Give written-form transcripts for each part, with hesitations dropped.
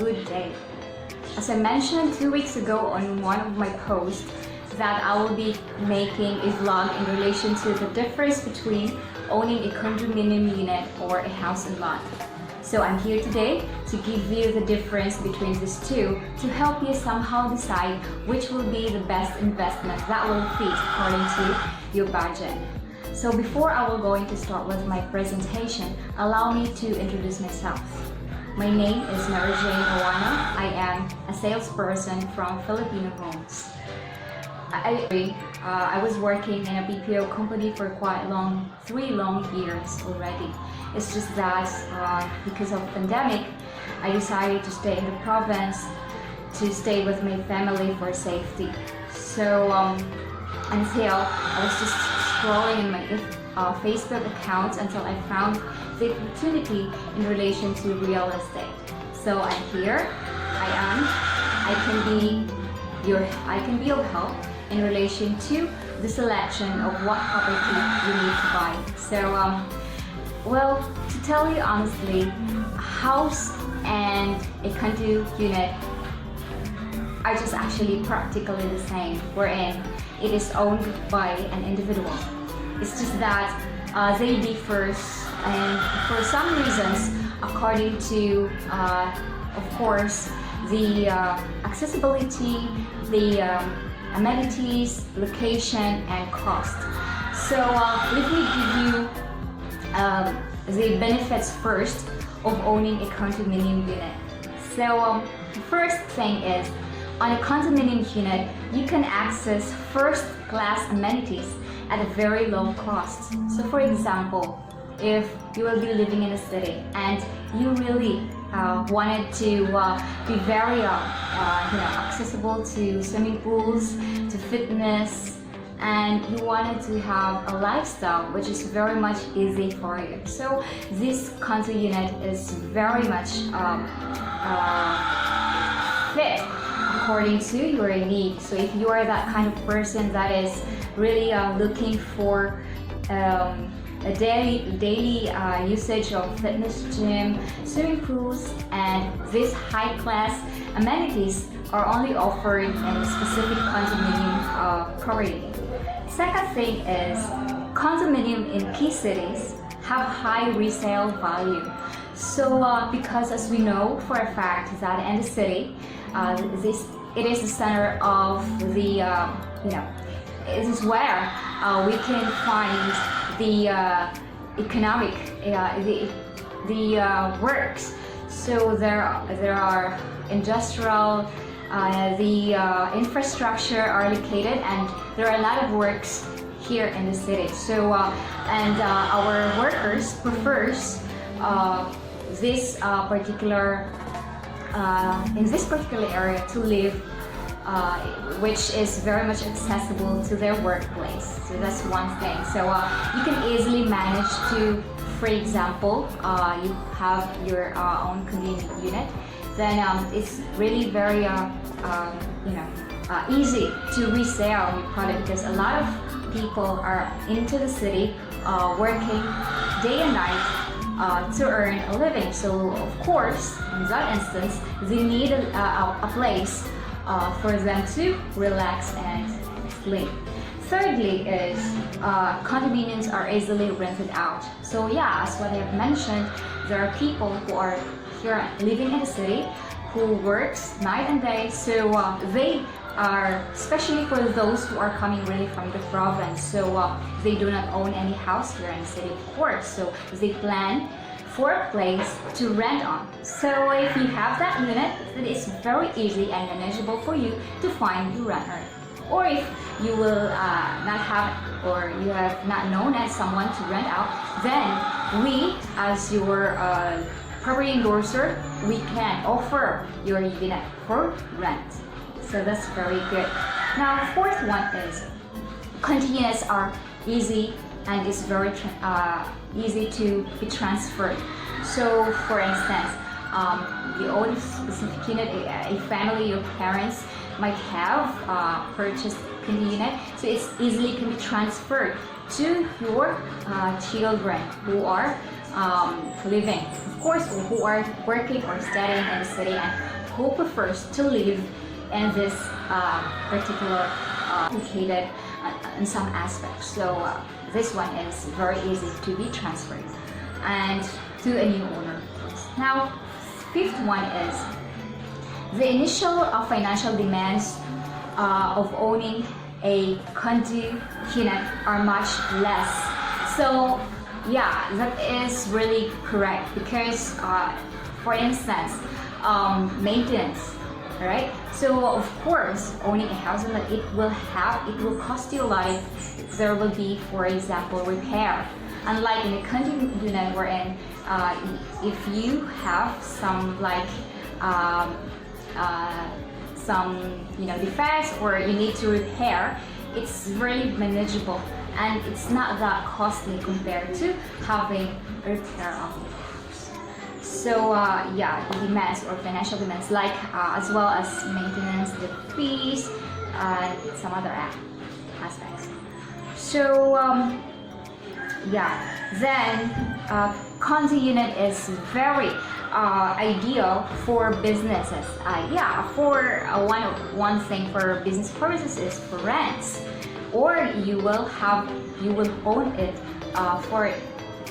good day. As I mentioned 2 weeks ago on one of my posts that I will be making a vlog in relation to the difference between owning a condominium unit or a house and lot. So I'm here today to give you the difference between these two to help you somehow decide which will be the best investment that will fit according to your budget. So before I will going to start with my presentation, allow me to introduce myself. My name is Mary Jane Owana. I am a salesperson from Filipino Homes. I was working in a BPO company for quite 3 long years already. It's just that because of pandemic, I decided to stay in the province to stay with my family for safety. So until I was just scrolling in my Facebook account until I found the opportunity in relation to real estate. So I'm here. I can be of help in relation to the selection of what property you need to buy. So, well, to tell you honestly, a house and a condo unit are just actually practically the same, wherein it is owned by an individual. It's just that they differ, and for some reasons, according to, of course, the accessibility, the amenities, location, and cost. So let me give you the benefits first of owning a condominium unit. So the first thing is, on a condominium unit, you can access first-class amenities at a very low cost. So for example, if you will be living in a city and you really wanted to be very accessible to swimming pools, to fitness, and you wanted to have a lifestyle which is very much easy for you. So this condo unit is very much fit according to your needs. So if you are that kind of person that is really looking for a daily usage of fitness gym, swimming pools, and these high-class amenities are only offered in a specific condominium property. Second thing is, condominium in key cities have high resale value. So because as we know for a fact that in the city, it is the center of the it is where we can find the economic the works. So there are industrial, the infrastructure are located, and there are a lot of works here in the city. So and our workers prefers this particular in this particular area to live, which is very much accessible to their workplace. So that's one thing. So you can easily manage to, for example, you have your own convenient unit, then it's really very easy to resell your product, because a lot of people are into the city working day and night to earn a living. So of course, in that instance, they need a place for them to relax and sleep. Thirdly is condominiums are easily rented out. So yeah, as what I have mentioned, there are people who are here living in the city who works night and day. So they are, especially for those who are coming really from the province, so they do not own any house here in the city, of course. So they plan for a place to rent on. So if you have that unit, it is very easy and manageable for you to find the renter. Or if you will not have, or you have not known as someone to rent out, then we, as your property endorser, we can offer your unit for rent. So that's very good. Now, fourth one is, condo units are easy and it's very easy to be transferred. So for instance, you own a specific unit, a family, your parents might have purchased condo unit, so it's easily can be transferred to your children who are living, of course, or who are working or studying in the city and who prefers to live in this particular located in some aspects. So this one is very easy to be transferred and to a new owner, of course. Now, fifth one is the initial financial demands of owning a condo unit are much less. So yeah, that is really correct because for instance, maintenance, right? So of course, owning a house and it will cost you a lot. There will be, for example, repair. Unlike in a condo unit wherein if you have some like some defects or you need to repair, it's really manageable and it's not that costly compared to having a repair of the house. So yeah, the demands or financial demands, like as well as maintenance, the fees, and some other aspects. So yeah, then condo unit is very ideal for businesses. Yeah, for one thing for business purposes is for rents, or you will own it for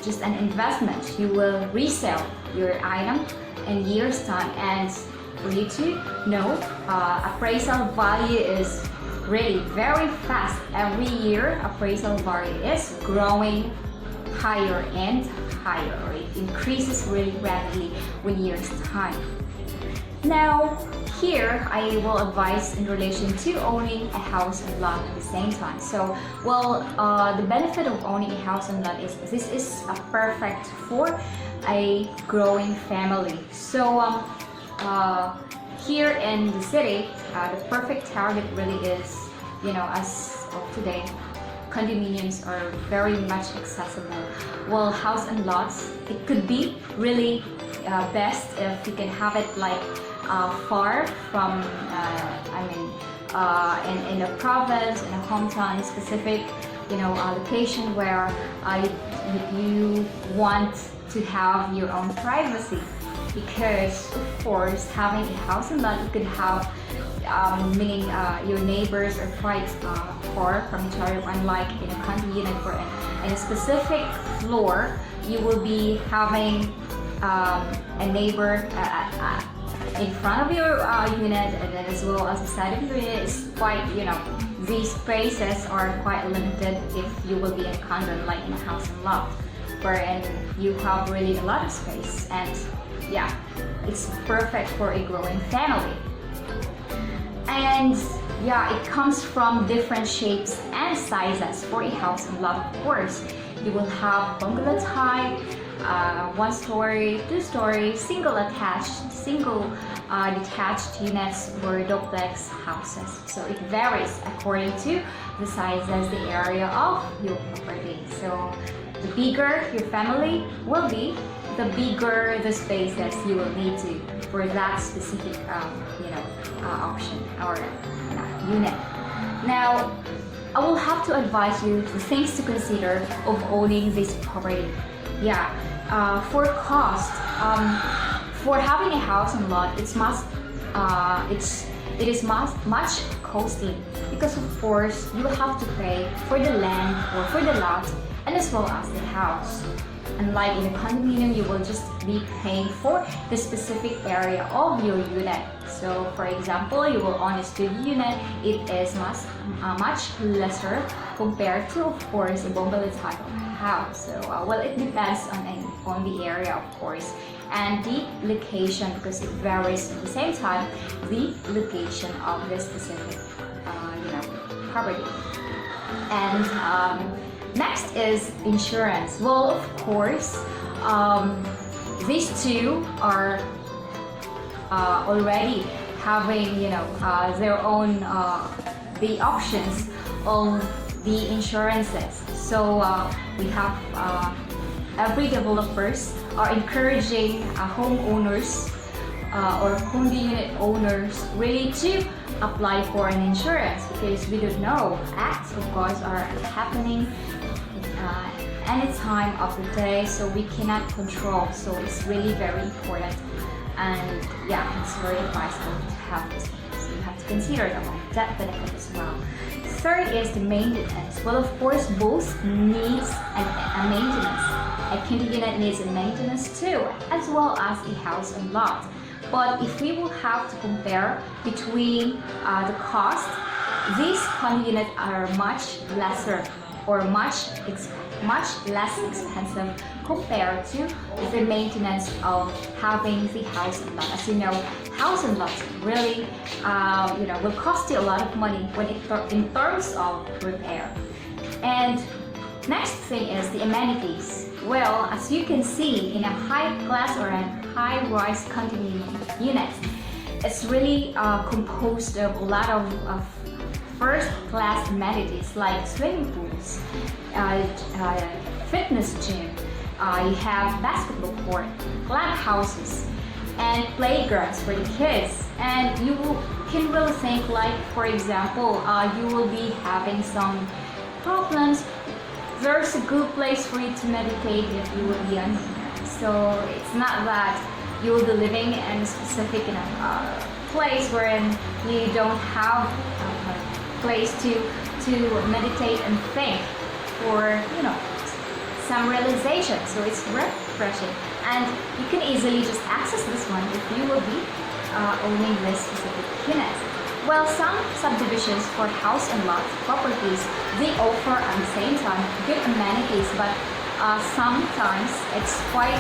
just an investment. You will resell your item in years time, and for you to know, appraisal value is really very fast. Every year, appraisal value is growing higher and higher. It increases really rapidly with years time. Now, here I will advise in relation to owning a house and lot at the same time. So, well, the benefit of owning a house and lot is this is perfect for a growing family. So, here in the city, the perfect target really is, as of today, condominiums are very much accessible. Well, house and lots, it could be really best if you can have it like far from, in a province, in a hometown, specific, location where you want to have your own privacy. Because of course, having a house and lot, you could have meaning your neighbors are quite far from each other, unlike in a condo unit where in a specific floor you will be having a neighbor in front of your unit, and then as well as the side of your unit is quite, these spaces are quite limited if you will be in a condo, like in a house and lot, wherein you have really a lot of space, and yeah, it's perfect for a growing family. And yeah, it comes from different shapes and sizes for a house and lot, of course. You will have bungalow type, 1 story, 2 story, single detached units, or duplex houses. So it varies according to the sizes, the area of your property. So the bigger your family will be, the bigger the spaces you will need to for that specific option or unit. Now, I will have to advise you the things to consider of owning this property. Yeah, for cost, for having a house and lot, it is much costly, because of course you will have to pay for the land or for the lot, and as well as the house. Unlike in a condominium, you will just be paying for the specific area of your unit. So for example, you will own a studio unit, it is much lesser compared to, of course, a bungalow type of house. So well, it depends on the area, of course, and the location, because it varies at the same time, the location of the specific property. And next is insurance. Well, of course, these two are already having their own the options of the insurances. So we have every developers are encouraging homeowners or condo unit owners really to apply for an insurance, because we don't know, acts of course are happening any time of the day, so we cannot control. So it's really very important, and yeah, it's very advisable to have this one. So you have to consider that benefit as well. Third is the maintenance. Well, of course, both needs a maintenance. A condo unit needs a maintenance too, as well as a house and lot. But if we will have to compare between the cost, these condo units are much lesser or much less expensive compared to the maintenance of having the house and lot. As you know, house and lot really will cost you a lot of money in terms of repair. And next thing is the amenities. Well, as you can see, in a high class or a high-rise condominium unit, it's really composed of a lot of first-class amenities like swimming pools, fitness gym, you have basketball court, clubhouses, and playgrounds for the kids. And you can really think, like, for example, you will be having some problems. There's a good place for you to meditate if you will be on here. So it's not that you will be living in a specific place wherein you don't have a place to meditate and think for some realization. So it's refreshing, and you can easily just access this one if you will be owning this specific unit. Well, some subdivisions for house and lot properties, they offer at the same time good amenities, but sometimes it's quite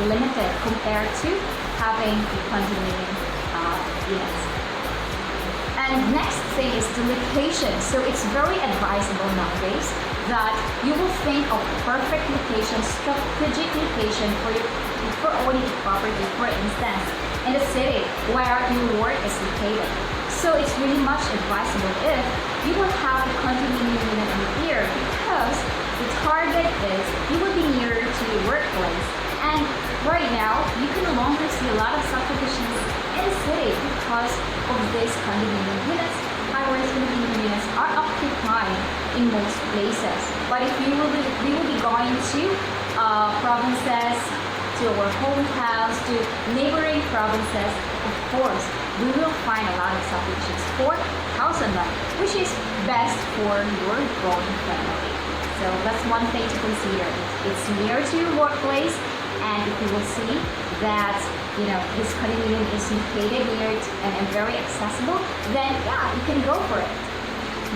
limited compared to having a condominium units. And next thing is the location. So it's very advisable nowadays that you will think of perfect location, strategic location for owning a property. For instance, in the city where your work is located. So it's really much advisable if you will have a condominium unit in here, because the target is you will be nearer to your workplace. And right now, you can no longer see a lot of subdivisions in the city because of these condominium units. High-rise condominium units are occupied in most places. But if we will be going to provinces, to our hometowns, to neighboring provinces, of course, we will find a lot of subdivisions for house and lot, which is best for your growing family. So that's one thing to consider. It's near to your workplace, and if you will see that this condominium is located near it and very accessible, then yeah, you can go for it.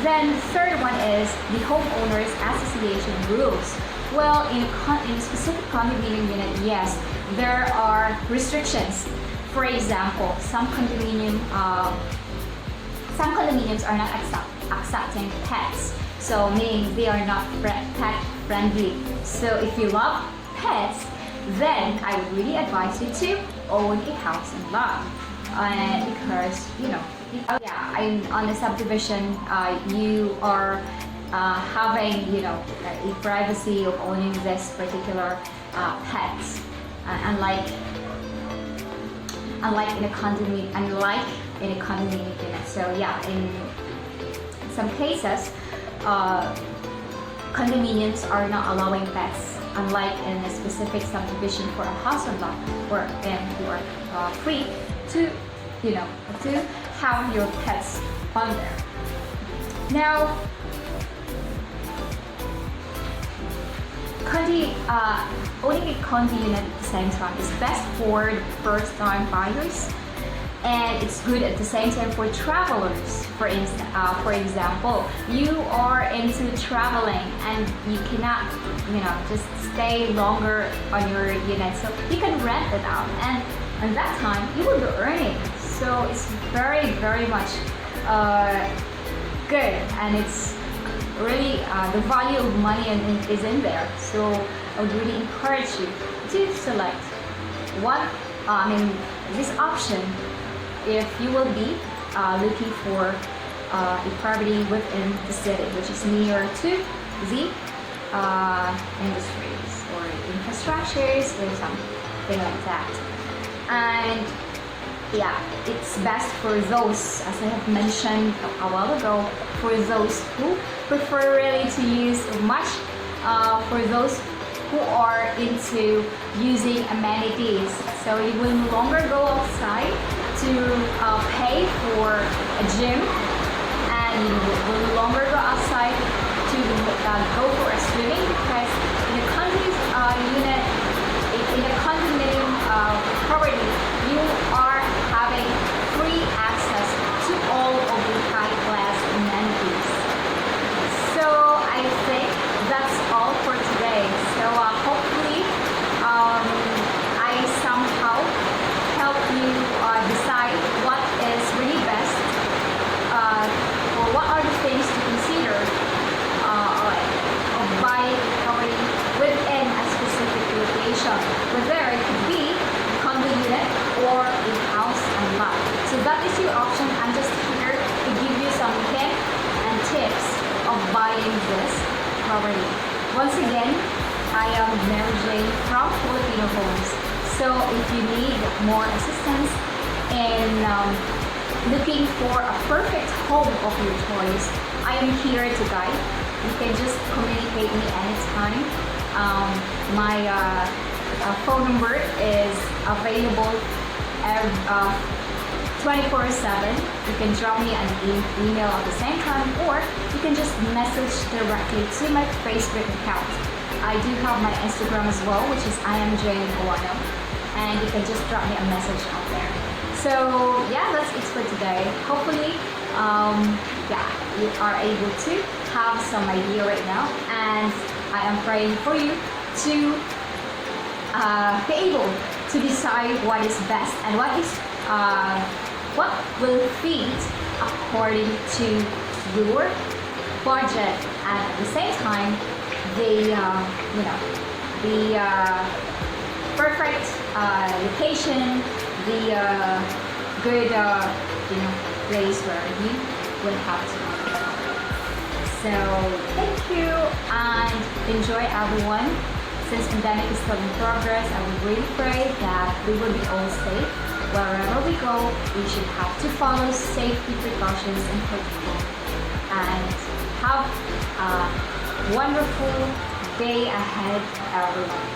Then the third one is the homeowners association rules. Well, in a specific condominium unit, yes, there are restrictions. For example, some condominiums are not accepting pets. So meaning they are not pet friendly. So if you love pets, then I would really advise you to own a house and lot. Because on the subdivision, you are having a privacy of owning this particular pets, unlike in a condominium unit. So yeah, in some cases, condominiums are not allowing pets, unlike in a specific subdivision for a house and lot, and you are free to have your pets on there. Now, owning a condo unit at the same time is best for first-time buyers, and it's good at the same time for travelers. For example, you are into traveling and you cannot just stay longer on your unit, so you can rent it out, and at that time you will be earning. So it's very, very much good, and it's really the value of money is in there. So I would really encourage you to select this option if you will be looking for a property within the city, which is near to the industries or infrastructures or something like that. And yeah, it's best for those, as I have mentioned a while ago, for those who prefer really to use much for those who are into using amenities. So you will no longer go outside to pay for a gym, and you will no longer go outside to go for a swimming, because in a condominium property, you are having free access to all of the high class amenities. So I think that's all for today. So hopefully I somehow help you decide what is really best, or what are the things to consider of buying a property within a specific location, whether it could be a condo unit or a house and lot. So that is your option. I'm just here to give you some hints and tips of buying this property. Once again, I am Mary Jane from Filipino Homes. So if you need more assistance in looking for a perfect home of your choice, I am here to guide. You can just communicate me anytime. My phone number is available 24/7. You can drop me an email at the same time, or you can just message directly to my Facebook account. I do have my Instagram as well, which is IamJaneOwano, and you can just drop me a message out there. So yeah, that's it for today. Hopefully, you are able to have some idea right now, and I am praying for you to be able to decide what is best and what will fit according to your budget, and at the same time the perfect location, the good place where you will have to be. So thank you and enjoy, everyone. Since pandemic is still in progress, I would really pray that we will be all safe. Wherever we go, we should have to follow safety precautions and protocol. And have a wonderful day ahead, everyone.